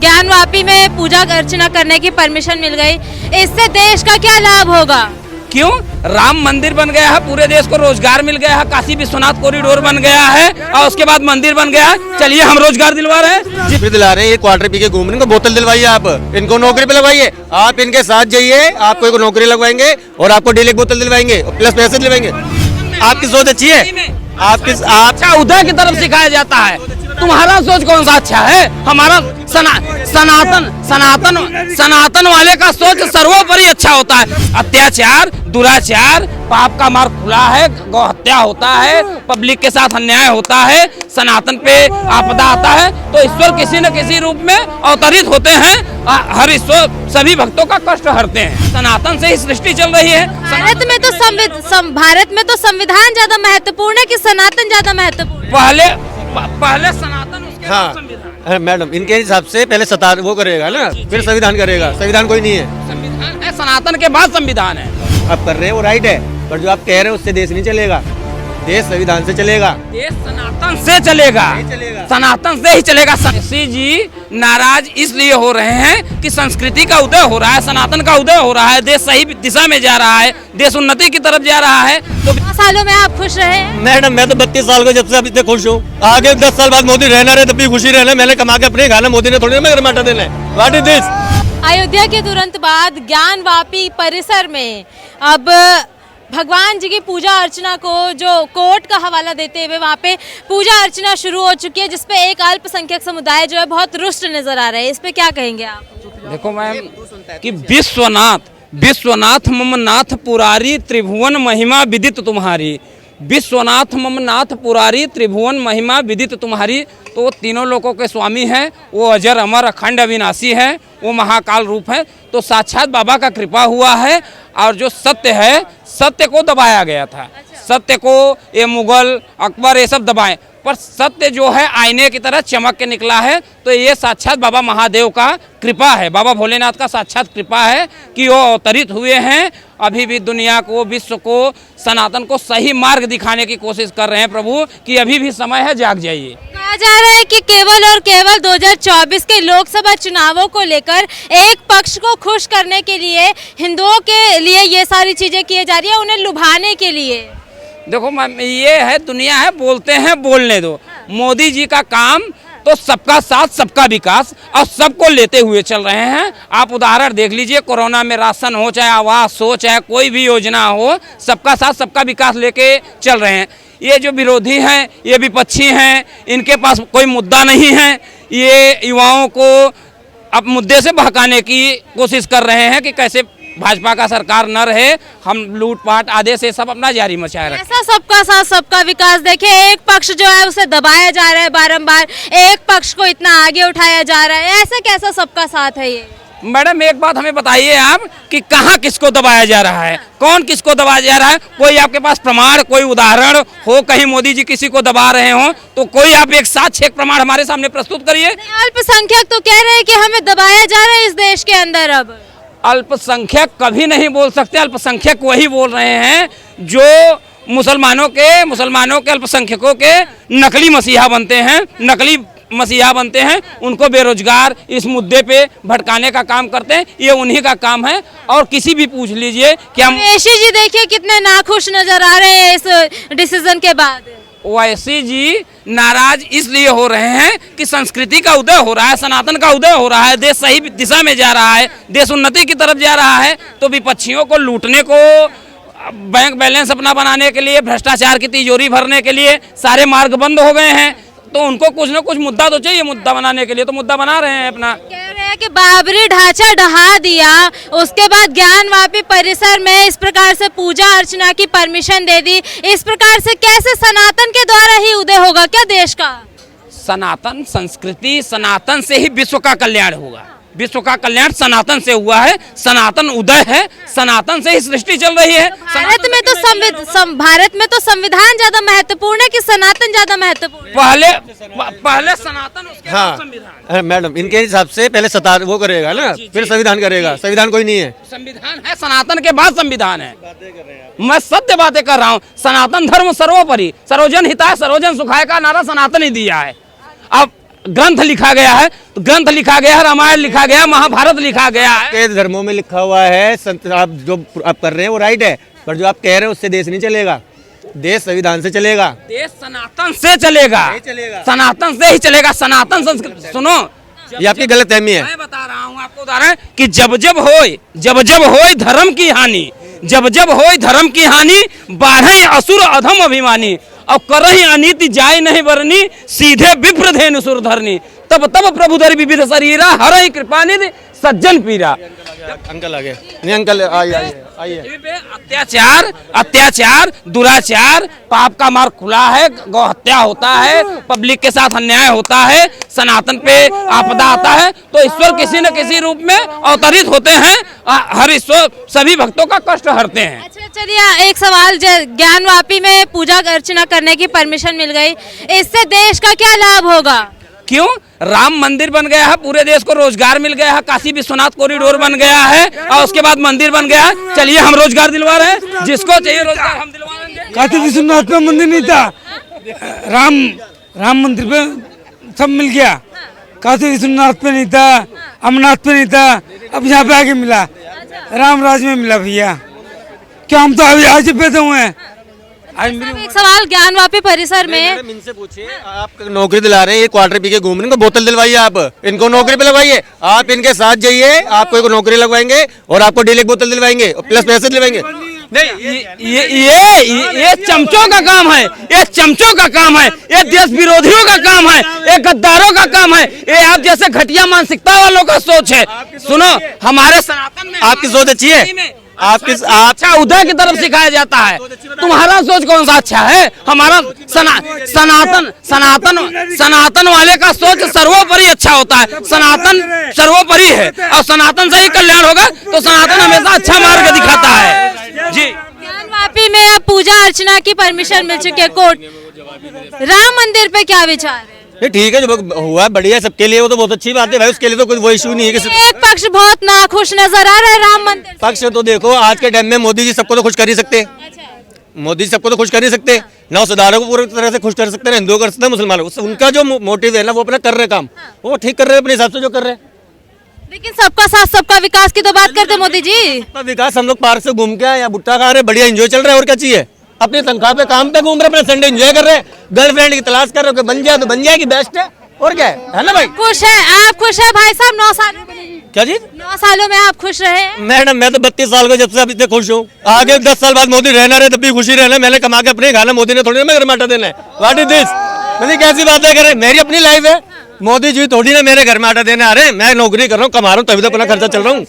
ज्ञानवापी में पूजा अर्चना करने की परमिशन मिल गई, इससे देश का क्या लाभ होगा? क्यों? राम मंदिर बन गया है, पूरे देश को रोजगार मिल गया है, काशी विश्वनाथ कॉरिडोर बन गया है और उसके बाद मंदिर बन गया है। चलिए हम रोजगार दिलवा रहे हैं। फिर दिला रहे हैं, ये क्वार्टर पी के घूम रहे हैं, इनको बोतल दिलवाइए, आप इनको नौकरी पे लगवाइए, आप इनके साथ जाइए, आपको एक नौकरी लगवाएंगे और आपको डेली एक बोतल दिलवाएंगे प्लस पैसे दिलवाएंगे। आपकी सोच अच्छी है, आपकी अच्छा उदय की तरफ सिखाया जाता है, तुम्हारा सोच कौन सा अच्छा है? हमारा सनातन वाले का सोच सर्वोपरि अच्छा होता है। अत्याचार, दुराचार, पाप का मार्ग खुला है, गौ हत्या होता है, पब्लिक के साथ अन्याय होता है, सनातन पे आपदा आता है, तो ईश्वर किसी न किसी रूप में अवतरित होते हैं। हर ईश्वर सभी भक्तों का कष्ट हरते हैं। सनातन से ही सृष्टि चल रही है। भारत में तो संविधान ज्यादा महत्वपूर्ण है कि सनातन ज्यादा महत्वपूर्ण? पहले सनातन, उसके बाद संविधान। मैडम इनके हिसाब से पहले सतार वो करेगा ना, फिर संविधान करेगा। संविधान कोई नहीं है, संविधान है, सनातन के बाद संविधान है। आप कर रहे हैं वो राइट है, पर जो आप कह रहे हैं उससे देश नहीं चलेगा, देश संविधान से चलेगा, देश सनातन से चलेगा, सनातन से ही चलेगा। ऋषि जी नाराज इसलिए हो रहे हैं कि संस्कृति का उदय हो रहा है, सनातन का उदय हो रहा है, देश सही दिशा में जा रहा है, देश उन्नति की तरफ जा रहा है। तो 2 सालों में आप खुश रहे? मैडम मैं तो 32 साल को जब से अभी तक खुश हूँ। आगे 10 साल बाद मोदी रहना रहे तब भी खुशी रहना, मैंने कमा के अपने खाना, मोदी ने थोड़ी ना मेरे माटा देना है। What is this? अयोध्या के तुरंत बाद ज्ञानवापी परिसर में अब भगवान जी की पूजा अर्चना को जो कोर्ट का हवाला देते हुए वहाँ पे पूजा अर्चना शुरू हो चुकी है, जिसपे एक अल्पसंख्यक समुदाय जो है बहुत रुष्ट नजर आ रहा है। इस पे क्या कहेंगे आप? देखो मैम कि विश्वनाथ मम नाथ पुरारी त्रिभुवन महिमा विदित तुम्हारी, विश्वनाथ मम नाथ पुरारी त्रिभुवन महिमा विदित तुम्हारी। तो वो तीनों लोकों के स्वामी हैं, वो अजर अमर अखंड अविनाशी है, वो महाकाल रूप है। तो साक्षात बाबा का कृपा हुआ है और जो सत्य है, सत्य को दबाया गया था। सत्य को ये मुगल अकबर ये सब दबाए, पर सत्य जो है आईने की तरह चमक के निकला है। तो ये साक्षात बाबा महादेव का कृपा है, बाबा भोलेनाथ का साक्षात कृपा है कि वो अवतरित हुए हैं। अभी भी दुनिया को, विश्व को, सनातन को सही मार्ग दिखाने की कोशिश कर रहे हैं प्रभु, कि अभी भी समय है, जाग जाइए। कहा जा रहा है कि केवल और केवल 2024 के लोकसभा चुनावों को लेकर एक पक्ष को खुश करने के लिए, हिंदुओं के लिए ये सारी चीजें की जा रही है, उन्हें लुभाने के लिए। देखो मैम ये है, दुनिया है, बोलते हैं बोलने दो। मोदी जी का काम तो सबका साथ सबका विकास और सबको लेते हुए चल रहे हैं। आप उदाहरण देख लीजिए, कोरोना में राशन हो, चाहे आवास हो, चाहे कोई भी योजना हो, सबका साथ सबका विकास लेके चल रहे हैं। ये जो विरोधी हैं, ये विपक्षी हैं, इनके पास कोई मुद्दा नहीं है। ये युवाओं को अब मुद्दे से बहकाने की कोशिश कर रहे हैं कि कैसे भाजपा का सरकार न रहे, हम लूटपाट आदे से सब अपना जारी मचाए रखें। ऐसा सबका साथ सबका विकास देखिए, एक पक्ष जो है उसे दबाया जा रहा है बारंबार, एक पक्ष को इतना आगे उठाया जा रहा है, ऐसा कैसा सबका साथ है ये? मैडम एक बात हमें बताइए आप कि कहाँ किसको दबाया जा रहा है, कौन किसको दबाया जा रहा है? कोई आपके पास प्रमाण, कोई उदाहरण हो, कहीं मोदी जी किसी को दबा रहे हो तो कोई आप एक साक्ष्य, एक प्रमाण हमारे सामने प्रस्तुत करिए। अल्पसंख्यक तो कह रहे हैं कि हमें दबाया जा रहा है इस देश के अंदर। अब अल्पसंख्यक कभी नहीं बोल सकते, अल्पसंख्यक वही बोल रहे हैं जो मुसलमानों के अल्पसंख्यकों के नकली मसीहा बनते हैं, उनको बेरोजगार इस मुद्दे पे भटकाने का काम करते हैं। ये उन्हीं का काम है। और किसी भी पूछ लीजिए कि हम ओवैसी जी देखिए कितने नाखुश नजर आ रहे हैं इस डिसीजन के बाद। ओवैसी जी नाराज इसलिए हो रहे हैं कि संस्कृति का उदय हो रहा है, सनातन का उदय हो रहा है, देश सही दिशा में जा रहा है, देश उन्नति की तरफ जा रहा है। तो विपक्षियों को लूटने को, बैंक बैलेंस अपना बनाने के लिए, भ्रष्टाचार की तिजोरी भरने के लिए सारे मार्ग बंद हो गए हैं। तो उनको कुछ न कुछ मुद्दा तो चाहिए, मुद्दा बनाने के लिए तो मुद्दा बना रहे हैं अपना। कह रहे हैं कि बाबरी ढांचा ढहा दिया, उसके बाद ज्ञानवापी परिसर में इस प्रकार से पूजा अर्चना की परमिशन दे दी। इस प्रकार से कैसे सनातन के द्वारा ही उदय होगा क्या देश का? सनातन संस्कृति, सनातन से ही विश्व का कल्याण होगा। विश्व का कल्याण सनातन से हुआ है, सनातन उदय है, सनातन से ही सृष्टि चल रही है। भारत में तो संविधान ज्यादा महत्वपूर्ण है कि सनातन ज्यादा महत्वपूर्ण? पहले सनातन, उसके बाद संविधान। मैडम इनके हिसाब से पहले सतार वो करेगा ना, फिर संविधान करेगा। संविधान कोई नहीं है, संविधान है, सनातन के बाद संविधान है। मैं सत्य बातें कर रहा हूँ। सनातन धर्म सर्वोपरि, सर्वजन हिताय सर्वजन सुखाय का नारा सनातन ही दिया है। अब ग्रंथ लिखा गया है, तो ग्रंथ लिखा गया है, रामायण लिखा गया, महाभारत लिखा गया है। के धर्मों में लिखा हुआ है, आप जो आप कर रहे हैं वो राइट है, पर जो आप कह रहे हैं उससे देश नहीं चलेगा। देश संविधान से चलेगा, देश सनातन से चलेगा, सनातन से ही चलेगा। सनातन संस्कृति सुनो, ये आपकी गलतफहमी है। मैं बता रहा हूँ आपको उदाहरण कि जब जब होय धर्म की हानि, जब जब होय धर्म की हानि, बाढ़े असुर अधम अभिमानी, और करही अनीति जाय नहीं बरनी, सीधे विप्र धेनु सुर धरनी, तब तब प्रभु धरि विविध शरीरा, हरहि कृपा निधि सज्जन पीरा। अंकल आ गए, नहीं अंकल आइए। अत्याचार, दुराचार, पाप का मार्ग खुला है, गौ हत्या होता है, पब्लिक के साथ अन्याय होता है, सनातन पे आपदा आता है, तो ईश्वर किसी न किसी रूप में अवतरित होते हैं, हर ईश्वर सभी भक्तों का कष्ट हरते हैं। अच्छा चलिए, एक सवाल, ज्ञानवापी में पूजा अर्चना करने की परमिशन मिल गई, इससे देश का क्या लाभ होगा? क्यों? राम मंदिर बन गया है, पूरे देश को रोजगार मिल गया है, काशी विश्वनाथ कॉरिडोर बन गया है, और उसके बाद मंदिर बन गया है। चलिए हम रोजगार दिलवा रहे हैं, जिसको चाहिए रोजगार हम दिलवा देंगे। काशी विश्वनाथ पे मंदिर नहीं था, राम मंदिर पे सब मिल गया, काशी विश्वनाथ पे नहीं था, अमरनाथ पे नहीं था, अब यहाँ पे आके मिला, रामराज में मिला भैया। क्या हम तो अभी आज ही पैदा हुए हैं। एक सवाल, ज्ञानवापी परिसर में मैडम इनसे पूछिए, आप नौकरी दिला रहे हैं, ये क्वार्टर पी के घूम रहे हैं, इनको बोतल दिलवाइए, आप इनको नौकरी पे लगवाइए, आप इनके साथ जाइए, आपको एक नौकरी लगवाएंगे और आपको डेली एक बोतल दिलवाएंगे और प्लस पैसे दिलवाएंगे। नहीं, ये चमचों का काम है, ये चमचों का काम है, ये देश विरोधियों का काम है, ये गद्दारों का काम है, ये आप जैसे घटिया मानसिकता वालों का सोच है। सुनो, हमारे सनातन में आपकी सोच अच्छी है, आपकी अच्छा उदय की तरफ सिखाया जाता है, तुम्हारा सोच कौन सा अच्छा है? हमारा सनातन वाले का सोच सर्वोपरि अच्छा होता है, सनातन सर्वोपरि है, और सनातन से ही कल्याण होगा, तो सनातन हमेशा अच्छा मार्ग दिखाता है। जी, ज्ञानवापी में अब पूजा अर्चना की परमिशन मिल चुकी है कोर्ट, राम मंदिर पे क्या विचार है? ये ठीक है, जो हुआ बढ़िया है सबके लिए, वो तो बहुत अच्छी बात है भाई, उसके लिए तो कोई वो इशू नहीं है कि एक पक्ष बहुत नाखुश नजर आ रहा है राम मंदिर से। पक्ष तो देखो, आज के टाइम में मोदी जी सबको तो खुश कर ही सकते, मोदी जी सबको तो खुश कर ही सकते, ना सुधारों को पूरी तरह से खुश कर सकते हैं, हिंदुओं कर सकते हैं, मुसलमानों को। उनका जो मोटिव है ना, वो अपना कर रहे काम, वो ठीक कर रहे हैं अपने हिसाब से जो कर रहे हैं। लेकिन सबका साथ सबका विकास की तो बात करते मोदी जी। सबका विकास, हम लोग पार्क से घूम के आए, या भुट्टा खा रहे, बढ़िया एंजॉय चल रहा है, और क्या चाहिए? अपनी तनख्वाह पे काम पे घूम रहे, अपने संडे एंजॉय कर रहे हैं, गर्लफ्रेंड की तलाश कर रहे हो, बन जाए तो बन जाएगी, बेस्ट है, और क्या है ना भाई? खुश है आप? खुश है भाई साहब? 9 सालों में, क्या चीज? 9 सालों में आप खुश रहे हैं? मैडम मैं तो 32 साल का जब से अभी तक खुश हूँ, आगे 10 साल बाद मोदी रहना रहे तब भी खुशी रहना, मैंने कमा के अपने खाना, मोदी ने थोड़ी ना मेरे घर में आटा देना है। What is this? मतलब कैसी बातें करें, मेरी अपनी लाइफ है, मोदी जी थोड़ी ना मेरे घर में आटा देने आ रहे हैं, मैं नौकरी कर रहा हूँ, कमा रहा हूँ, तभी तो अपना खर्चा चल रहा हूँ।